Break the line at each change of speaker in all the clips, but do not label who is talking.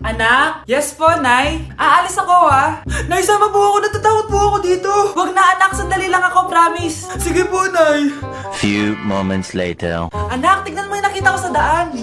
Anak? Yes po, Nay. Aalis ako, ha? Nay, sama po ako. Natatakot po ako dito. Wag na, anak. Sandali lang ako, promise. Sige po, Nay.
Few moments later.
Anak, tignan mo yung nakita ko sa daan.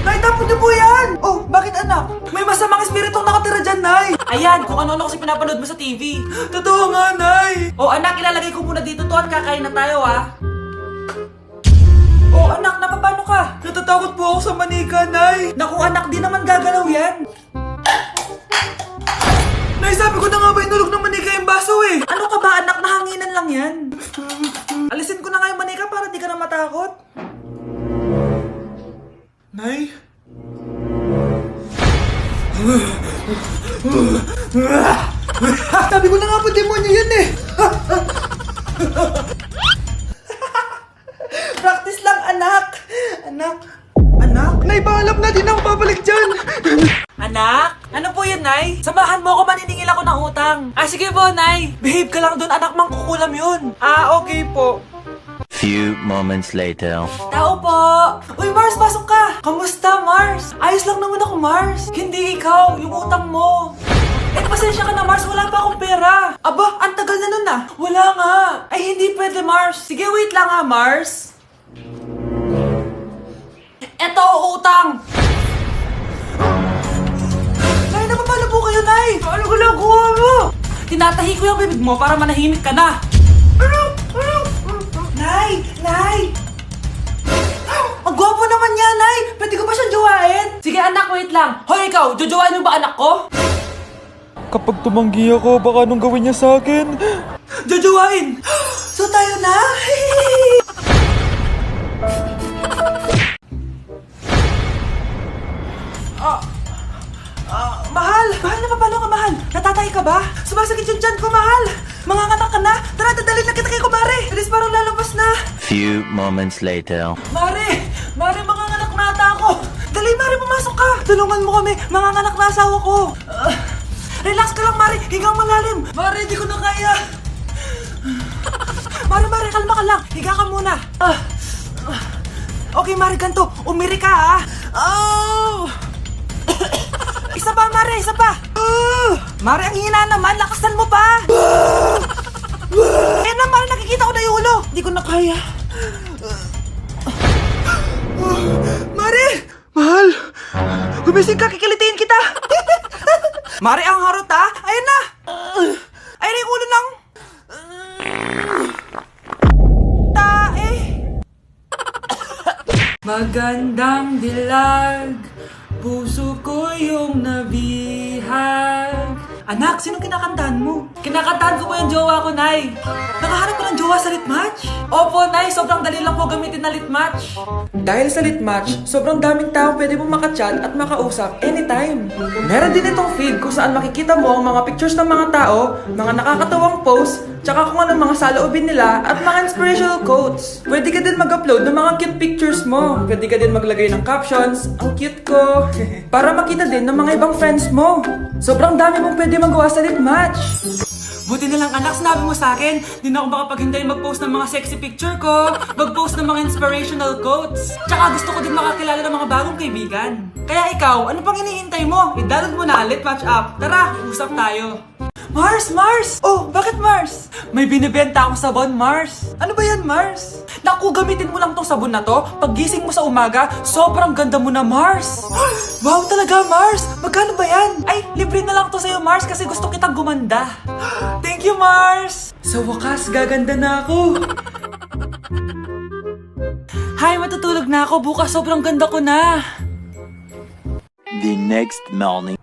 Nay, tapon niyo po yan! Oh, bakit anak? May masamang espiritong nakatira dyan, Nay! Ayan, kung ano-ano kasi pinapanood mo sa TV. Totoo nga, Nay! Oh, anak, ilalagay ko muna dito to at kakain na tayo, ha? Oh, anak, napapano ka? Natatakot po ako sa manika, Nay! Naku, anak, di naman gagalaw yan! Nay, sabi ko na nga ba inulog ng manika yung baso, eh? Ano ka ba, anak? Nahanginan lang yan. Alisin ko na nga yung manika para di ka na matakot. Nay? Sabi ko na nga po, demonyo yan eh! Practice lang, anak! Anak? Anak? Nay, paalam na, di na ako babalik dyan! Anak? Ano po yun, Nay? Samahan mo ako, maniningil ako ng utang. Ah, sige po, Nay. Behave ka lang dun, anak, mangkukulam yun. Ah, okay po.
Few moments later.
Tao po! Uy, Mars, pasok ka! Kamusta, Mars? Ayos lang naman ako, Mars. Hindi ikaw, yung utang mo. Eh, pasensya ka na, Mars. Wala pa akong pera. Aba, ang tagal na nun ah. Wala nga. Ay, hindi pwede, Mars. Sige, wait lang ha, Mars. Eto, utang! Nay, napapala po kayo, Nay! Ano ginagawa mo? Tinatahi ko yung bibig mo para manahimik ka na. Nay! Nay! Ang gwapo naman niya, Nay! Pwede ko ba siyang jowain? Sige, anak, wait lang. Hoy, ikaw, jojowain mo ba anak ko?
Kapag tumanggi ako, baka anong gawin niya sa akin?
Jojowain! So tayo na? Mahal! Mahal na papalo ka, mahal! Natatay ka ba? Sumasakit yung tiyan ko, mahal! Manganganak ka na? Tara, dadalhin na kita kay kumare! Alis parang lalabas na!
Few moments later.
Mare! Mare, manganganak na ata ako! Dali, Mare, pumasok ka! Tulungan mo kami! Manganganak na asawa ko! Relax ka lang, Mare! Higang malalim! Mare, di ko na kaya! Mare, kalma ka lang! Higa ka muna! Okay, Mare, ganito! Umiri ka, ha! Oh! Isa pa, Mare! Isa pa! Mare, ang hina naman! Lakasan mo pa! Ayan na, Mare! Nakikita ko na yung ulo! Di ko na kaya! Mare! Mahal! Gumising ka! Kikilitiin kita! Mare, ang harot, ha! Ayan na! Ayan na yung ulo ng... tae! Magandang dilag, puso ko yung nabihag. Anak, sino kinakantahan mo? Kinakantahan ko po yung jowa ko, Nay. Nakaharap ka ng jowa sa litmatch? Opo, Nay. Sobrang dali lang po gamitin na litmatch. Dahil sa litmatch, sobrang daming tao pwede mo makachat at makausap anytime. Meron din itong feed kung saan makikita mo ang mga pictures ng mga tao, mga nakakatawang posts, tsaka kung anong mga saloobin nila at mga inspirational quotes. Pwede ka din mag-upload ng mga cute pictures mo. Pwede ka din maglagay ng captions, ang cute ko, para makita din ng mga ibang friends mo. Sobrang dami mong pwede magawa sa litmatch. Buti na lang, anak, sinabi mo sa akin, di na ako makapaghintay mag-post ng mga sexy picture ko, mag-post ng mga inspirational quotes. Tsaka gusto ko din makakilala ng mga bagong kaibigan. Kaya ikaw, ano pang hinihintay mo? I-download mo na Litmatch app. Tara, usap tayo. Mars! Oh, bakit Mars? May binibenta akong sabon, Mars. Ano ba yan, Mars? Naku, gamitin mo lang tong sabon na to. Pag gising mo sa umaga, sobrang ganda mo na, Mars. Wow, talaga, Mars. Magkano ba yan? Ay, libre na lang to sa'yo, Mars, kasi gusto kitang gumanda. Thank you, Mars. Sa wakas, gaganda na ako. Hi, matutulog na ako. Bukas, sobrang ganda ko na.
The next morning.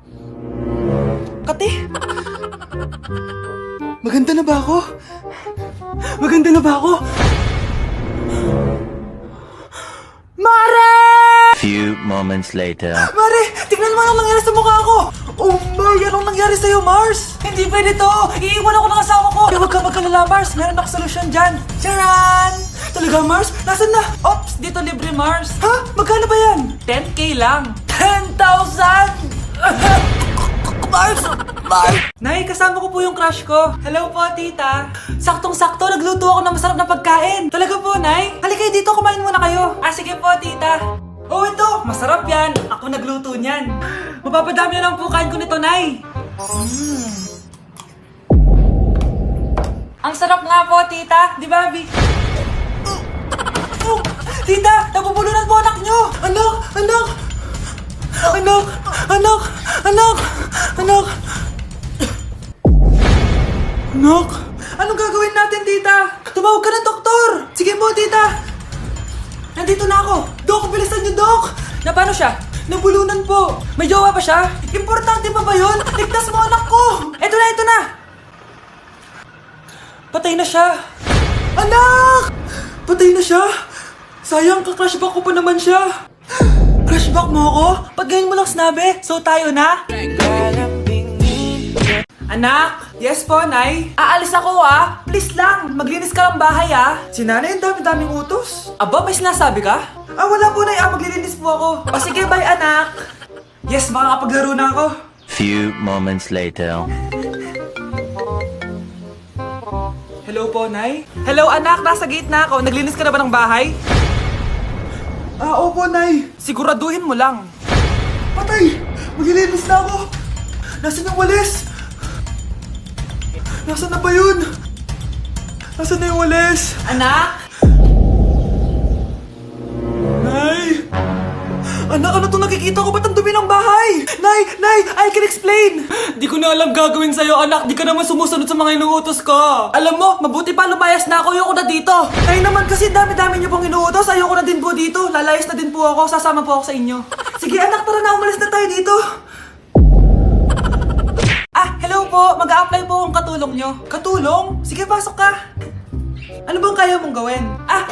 Kati? Maganda na ba ako? Maganda na ba ako? Mare!
Few moments later.
Mare! Tignan mo anong nangyari sa mukha ko! Oh my! Anong nangyari sa'yo, Mars? Hindi pwede to! Iiwan ako ng asawa ko! Huwag ka magkalala, Mars! Meron ako solusyon dyan! Charan! Talaga, Mars? Nasaan na? Ops! Dito libre, Mars! Ha? Magkano ba yan? 10K lang! 10,000! Mars! Nay, kasama ko po yung crush ko. Hello po, tita. Saktong-sakto, nagluto ako ng masarap na pagkain. Talaga po, Nay? Halika dito, kumain muna kayo. Ah, sige po, tita. Oh, ito, masarap yan. Ako nagluto niyan. Mapapadami na lang po kain ko nito, Nay. Ang sarap nga po, tita. Di ba, Bi? Oh, tita, nabubulunan po anak nyo. Anak, anak. Anak, anak, anak, anak. Anak, anong gagawin natin, tita? Tumawag ka ng doktor. Sige po, tita. Nandito na ako. Dok, bilisan niyo, Dok. Na paano siya? Nabulunan po. May jowa ba siya? Importante pa ba yun? Ligtas mo anak ko. Ito na, ito na. Patay na siya. Anak! Patay na siya. Sayang, ka-crushback ko pa naman siya. Crushback mo ako? Pag ganyan mo lang sinabi, so tayo na? Anak! Yes po, Nay? Aalis ako Please lang, maglinis ka ng bahay Si nanay, ang dami-daming utos. Aba, may sinasabi ka? Wala po, Nay. Maglilinis po ako. O sige, bye, anak. Yes, makakapaglaro na ako.
Few moments later.
Hello po, Nay? Hello, anak. Nasa gate na ako. Naglinis ka na ba ng bahay? Opo, Nay. Siguraduhin mo lang. Patay! Maglilinis na ako. Nasaan yung walis? Nasaan na ba yun? Nasaan na yung walis? Anak? Nay! Anak, ano itong nakikita ko? Ba't ang dumi ng bahay? Nay! Nay! I can explain! Di ko na alam gagawin sa'yo, anak. Di ka naman sumusunod sa mga inuutos ko. Alam mo, mabuti pa lumayas na ako. Ayoko na dito. Nay naman kasi dami-dami niyo pong inuutos. Ayoko na din po dito. Lalayas na din po ako. Sasama po ako sa inyo. Sige, anak, tara na. Umalis na tayo dito. Hello po. Mag-a-apply po akong katulong nyo. Katulong? Sige, pasok ka. Ano bang kaya mong gawin?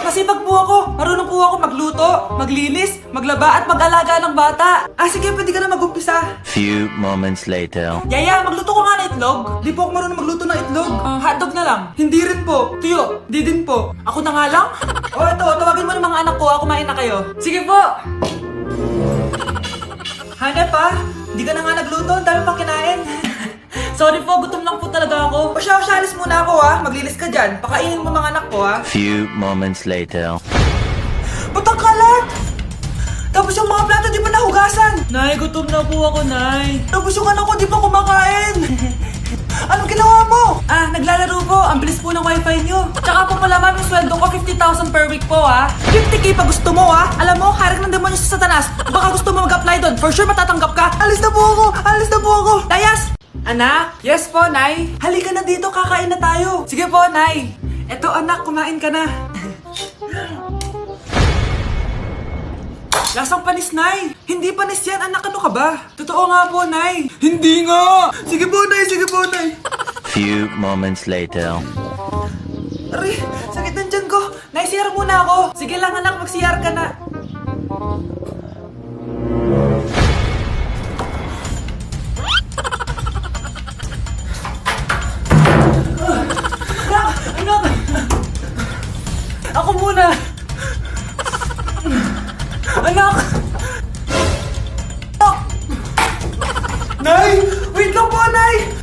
Masipag po ako. Marunong po ako magluto, maglinis, maglaba at mag-alaga ng bata. Sige, pwede ka na mag-umpisa.
Few moments later.
Yaya, magluto ko nga ng itlog. Di po ako marunong magluto ng itlog. Hotdog na lang. Hindi rin po. Tuyo, di din po. Ako na nga lang? Ito, tawagin mo ng mga anak ko. Kumain na kayo. Sige po. Hanep di ka na nga nagluto. Ang dami pang kinain. Sorry po, gutom lang po talaga ako. Alis muna ako Maglilis ka dyan. Pakainin mo mga anak ko
Few moments later.
Ba't ang kalat? Tapos yung mga plato di pa nahugasan. Nay, gutom na po ako, Nay. Tapos yung anak ko di pa kumakain. Anong ginawa mo? Naglalaro po. Ang bilis po ng wifi nyo. Tsaka po pala ma'am, yung sweldo ko 50,000 per week po 50k pa gusto mo Alam mo, harik ng demonyo sa Satanas. Baka gusto mo mag-apply doon. For sure matatanggap ka. Alis na po ako. Alis na po ako. Layas! Anak? Yes po, Nay. Halika na dito, kakain na tayo. Sige po, Nay. Eto, anak, kumain ka na. Lasang panis, Nay. Hindi panis yan, anak. Ano ka ba? Totoo nga po, Nay. Hindi nga. Sige po, Nay. Sige po, Nay.
Few moments later.
Aray, sakit ng tiyan ko. Nay, CR muna ako. Sige lang, anak. Mag-CR ka na. Anak! Ako muna! Anak! Nay! Wait lang po, Nay!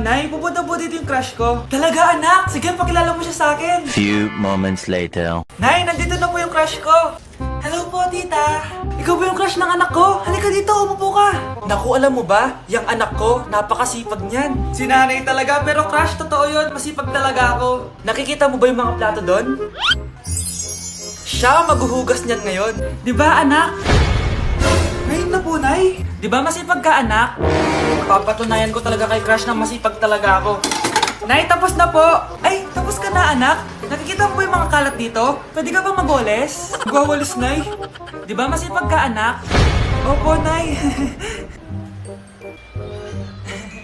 Nay, pupunta po dito yung crush ko. Talaga, anak? Sige, pakilala mo siya sa akin.
Few moments later.
Nay, nandito na po yung crush ko. Hello po, tita. Ikaw ba yung crush ng anak ko? Halika dito, umupo ka. Naku, alam mo ba? Yung anak ko, napakasipag niyan. Si nanay talaga, pero crush, totoo yun. Masipag talaga ako. Nakikita mo ba yung mga plato doon? Siya maghuhugas niyan ngayon. Di ba, anak? Ngayon na po, Nay. Di ba masipag ka, anak? Papatunayan ko talaga kay crush na masipag talaga ako. Nay, tapos na po. Ay, tapos ka na, anak. Nakikita mo ba yung mga kalat dito? Pwede ka bang magwalis? Magwawalis, Nay. Di ba masipag ka, anak? Opo, Nay.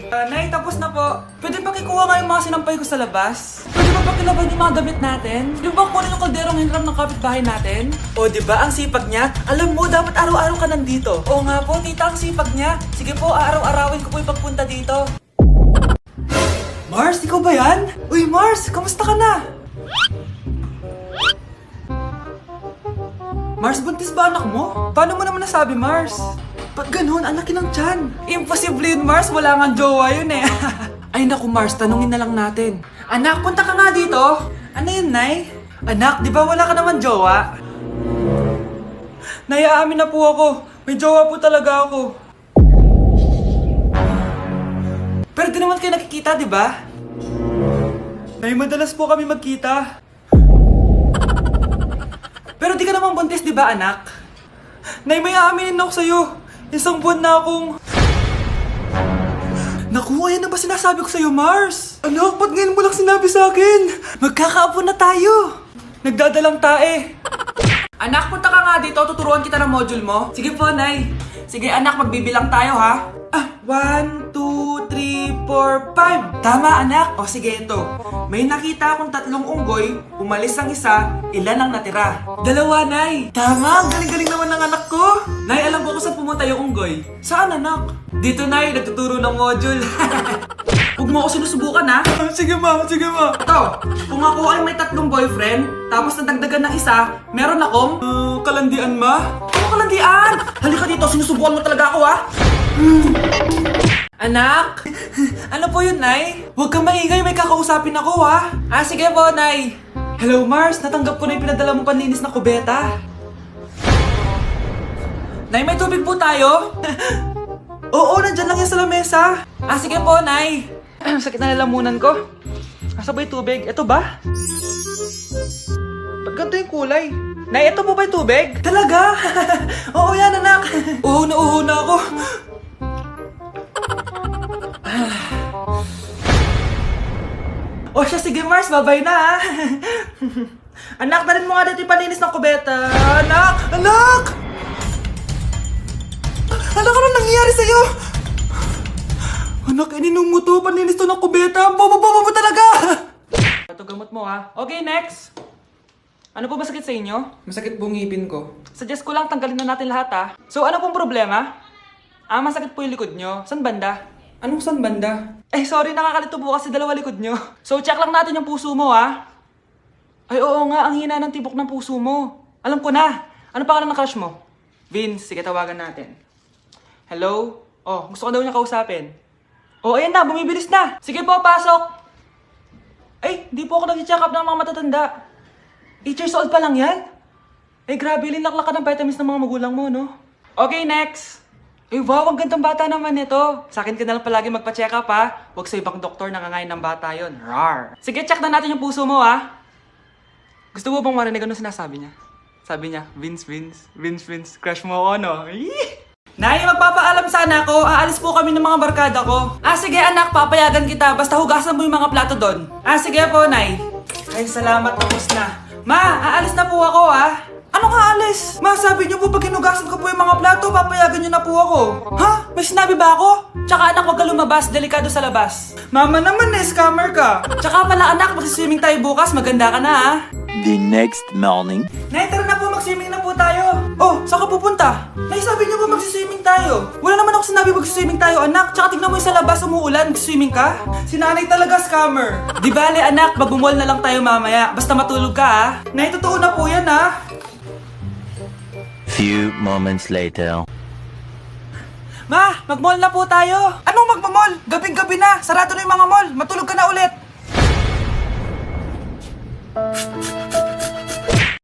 Nay, tapos na po. Pwede ba kikuha nga yung mga sinampay ko sa labas? Pwede ba pakilaban yung mga damit natin? Di ba kunin yung kalderong hinram ng kapitbahay natin? O, di ba ang sipag niya? Alam mo, dapat araw-araw ka nandito. Oo nga po, tita, ang sipag niya. Sige po, araw-arawin ko po yung pagpunta dito. Mars, ikaw ba yan? Uy, Mars, kamusta ka na? Mars, buntis ba anak mo? Paano mo naman nasabi, Mars? Ba't ganun? Ang laki ng tiyan. Imposible yun, Mars. Wala nga jowa yun eh. Ay naku, Mars. Tanungin na lang natin. Anak, punta ka nga dito. Ano yun, Nay? Anak, di ba wala ka naman jowa? Nay, aamin na po ako. May jowa po talaga ako. Pero di naman kayo nakikita, di ba? Nay, madalas po kami magkita. Pero di ka naman buntis, di ba, anak? Nay, may aaminin ako sa'yo. Isang buwan na akong... Naku, ayan na ba sinasabi ko sa'yo, Mars? Anak, ba't ngayon mo lang sinabi sa'kin? Magkakaapo na tayo. Nagdadalang tae. Anak, punta ka nga dito. Tuturuan kita ng module mo. Sige po, Nay. Sige, anak, magbibilang tayo, ha? 1, 2, 3, 4, 5. Tama, anak. O sige, ito. May nakita akong 3 unggoy. Umalis ang isa. Ilan ang natira? 2, Nay. Tama, ang galing-galing naman ng anak ko. Nay, alam ko kung saan pumunta yung unggoy. Saan, anak? Dito, Nay. Nagtuturo ng module. Huwag mo ako sinusubukan, ha? Sige, ma. Sige, ma. Ito, kung ako ay may 3 boyfriend, tapos nadagdagan ng isa, meron akong... kalandian, ma? Ano kalandian? Halika dito, sinusubukan mo talaga ako, ha? Anak? Ano po yun, Nay? Huwag kang maingay, may kakausapin ako, ha? Sige po, Nay. Hello, Mars. Natanggap ko na yung pinadala mo panlinis na kubeta. Nay, may tubig po tayo? Oo, nandyan lang yan sa lamesa. Sige po, Nay. Sakit na lalamunan ko. Asa ba yung tubig? Ito ba? Ba't ganito yung kulay? Nay, ito po ba yung tubig? Talaga? Oo yan, anak. Uho na ako. O siya, sige Mars, babay na ha. Anak, dalhin mo nga dito yung paninis ng kubeta. Anak! Anak! Anak, ano nangyayari sa'yo? Anak, ininom mo to, paninis to ng kubeta. Bobo mo talaga! Ito gamot mo ha. Okay, next. Ano po masakit sa inyo? Masakit po ngipin ko. Suggest ko lang tanggalin na natin lahat ha. So ano pong problema? Masakit po yung likod nyo. San banda? Anong san banda? Sorry, nakakalito po kasi 2 likod nyo. So check lang natin yung puso mo ha. Ay oo nga, ang hina ng tibok ng puso mo. Alam ko na. Ano pangalan ng crush mo? Vince, sige tawagan natin. Hello? Gusto ko daw niya kausapin. Ayan na, bumibilis na. Sige po, pasok. Di po ako nag-check up ng mga matatanda. 8 years old pa lang yan? Grabe, linlak ka ng vitamins ng mga magulang mo, no? Okay, next. Wow, ang gandang bata naman ito. Sa akin ka na lang palagi magpa-check up, ha? Huwag sa ibang doktor nangangain ng bata yon. Rar. Sige, check na natin yung puso mo, ha? Gusto mo bang marinig ano sinasabi niya? Sabi niya, Vince, crush mo ako, no? Nay, magpapaalam sana ako. Aalis po kami ng mga barkada ko. Sige anak, papayagan kita. Basta hugasan mo yung mga plato doon. Sige po, Nay. Ay, salamat. Tapos na. Ma, aalis na po ako, ha? Anong aalis? Ma, sabi niyo po pag hinugasan ko po yung mga plato, papayagan niyo na po ako. Ha? May sinabi ba ako? Tsaka anak, huwag ka lumabas. Delikado sa labas. Mama naman, scammer ka. Tsaka pala anak, magsiswimming tayo bukas. Maganda ka na, ha?
The next morning.
Nay, tara na po, mag-swimming na po tayo. Saan ka pupunta? Nay, sabi niyo po mag-swimming tayo. Wala naman ako sinabi mag-swimming tayo, anak. Tsaka tignan mo yung sa labas, umuulan, mag-swimming ka. Si nanay talaga scammer. Di bale, anak, magbumol na lang tayo mamaya. Basta matulog ka, ha? Nay, totoo na po yan, ha?
Few moments later.
Ma, mag-mall na po tayo. Anong magmamall? Gabing-gabi na. Sarado na yung mga mall. Matulog ka na ulit.